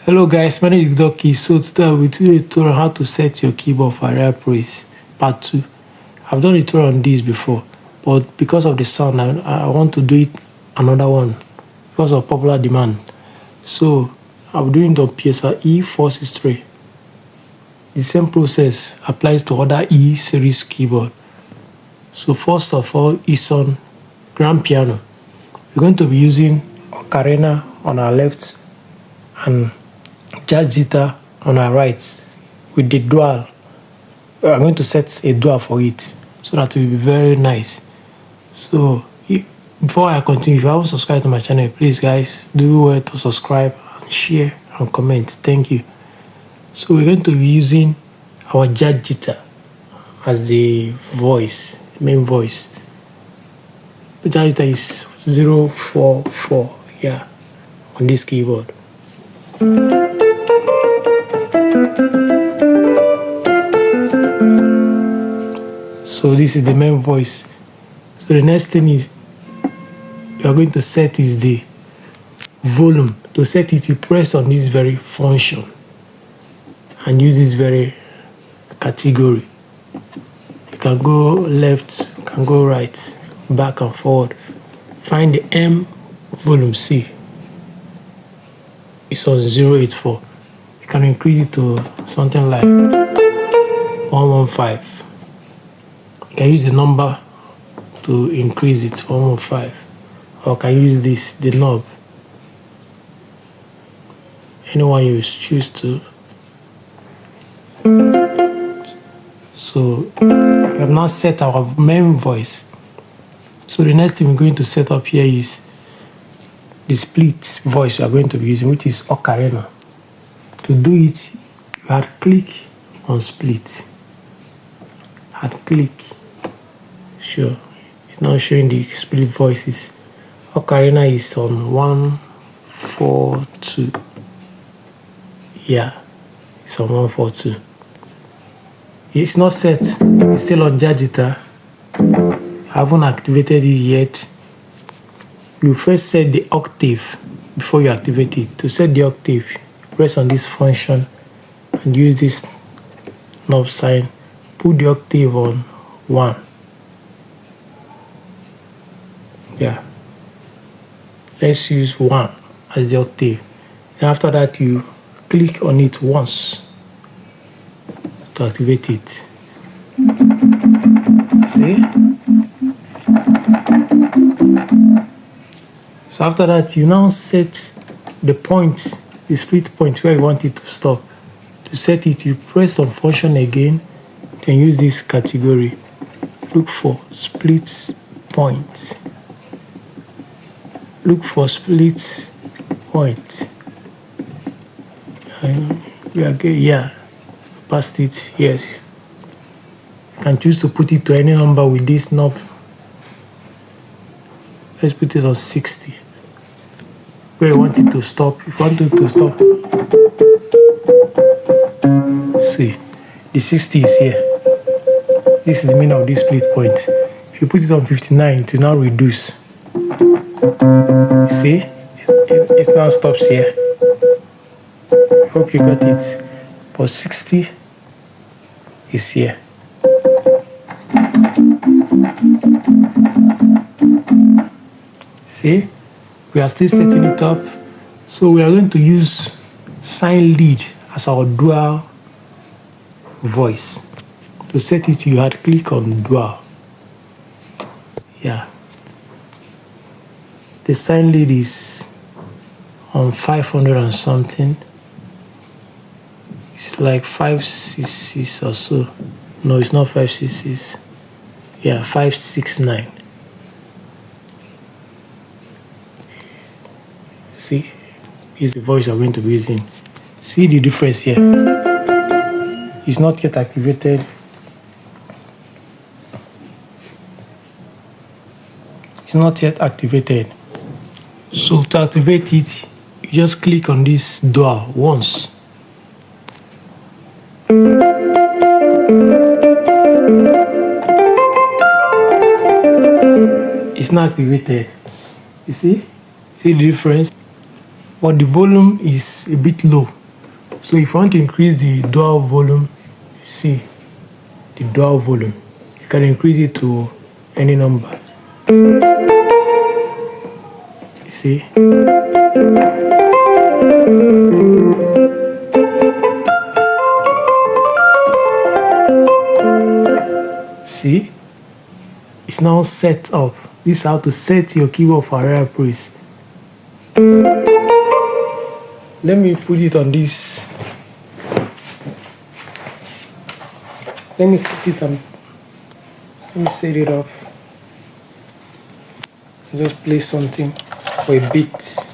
Hello guys, my name is Doki. So today I will do a tutorial on how to set your keyboard for Ariaria Praise part 2. I've done a tutorial on this before, but because of the sound, I want to do it another one because of popular demand. So I'm doing it on PSR E463. The same process applies to other E series keyboard. So first of all, it's on grand piano. We're going to be using ocarina on our left and jazz guitar on our right with the dual. I'm going to set a dual for it so that it will be very nice. So before I continue, if you haven't subscribed to my channel, please guys do well to subscribe and share and comment. Thank you. So we're going to be using our jazz guitar as the voice, main voice. The jazz guitar is 044, yeah, on this keyboard. So this is the main voice. So the next thing is you are going to set is the volume. To set it, you press on this very function and use this very category. You can go left, you can go right, back and forward. Find the M volume C. It's on 084. You can increase it to something like 115. You can use the number to increase it to 115. Or can use this, the knob. Anyone you choose to. So we have now set our main voice. So the next thing we're going to set up here is the split voice we are going to be using, which is ocarina. To do it, you had click on split. Had click. Sure, it's now showing the split voices. Ocarina is on 142. Yeah, it's on 142. It's not set, it's still on jazz guitar. I haven't activated it yet. You first set the octave before you activate it. To set the octave, you press on this function and use this knob sign. Put the octave on 1. Yeah. Let's use 1 as the octave. And after that, you click on it once to activate it. See? So after that, you now set the point, the split point where you want it to stop. To set it, you press on function again, then use this category. Look for split point. Look for split point. We are good, yeah. Past it, yes. You can choose to put it to any number with this knob. Let's put it on 60. Where you want it to stop. If you want it to stop, see, the 60 is here. This is the meaning of this split point. If you put it on 59, it will now reduce. See, it now stops here. Hope you got it. But 60 is here. See, we are still setting it up. So we are going to use sine lead as our dual voice. To set it, you had to click on dual. Yeah. The sine lead is on 500 and something. It's like 566 or so. No, it's not 566. Yeah, 569. See, is the voice you're going to be using. See the difference here. It's not yet activated. It's not yet activated. So to activate it, you just click on this dual once. It's not activated. You see? See the difference? But the volume is a bit low. So if you want to increase the dual volume, see the dual volume, you can increase it to any number. You see? See? It's now set up. This is how to set your keyboard for Ariaria Praise. Let me put it on this. Let me set it on. Let me set it up. Just play something for a bit.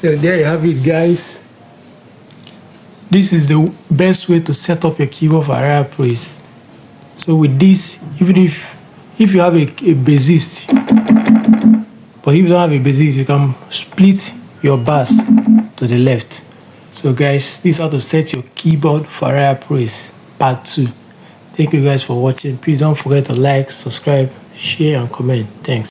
So there you have it, guys. This is the best way to set up your keyboard for Ariaria Praise. So with this, even if you have a bassist, but if you don't have a bassist, you can split your bass to the left. So guys, this is how to set your keyboard for Ariaria Praise part 2. Thank you guys for watching. Please don't forget to like, subscribe, share and comment. Thanks.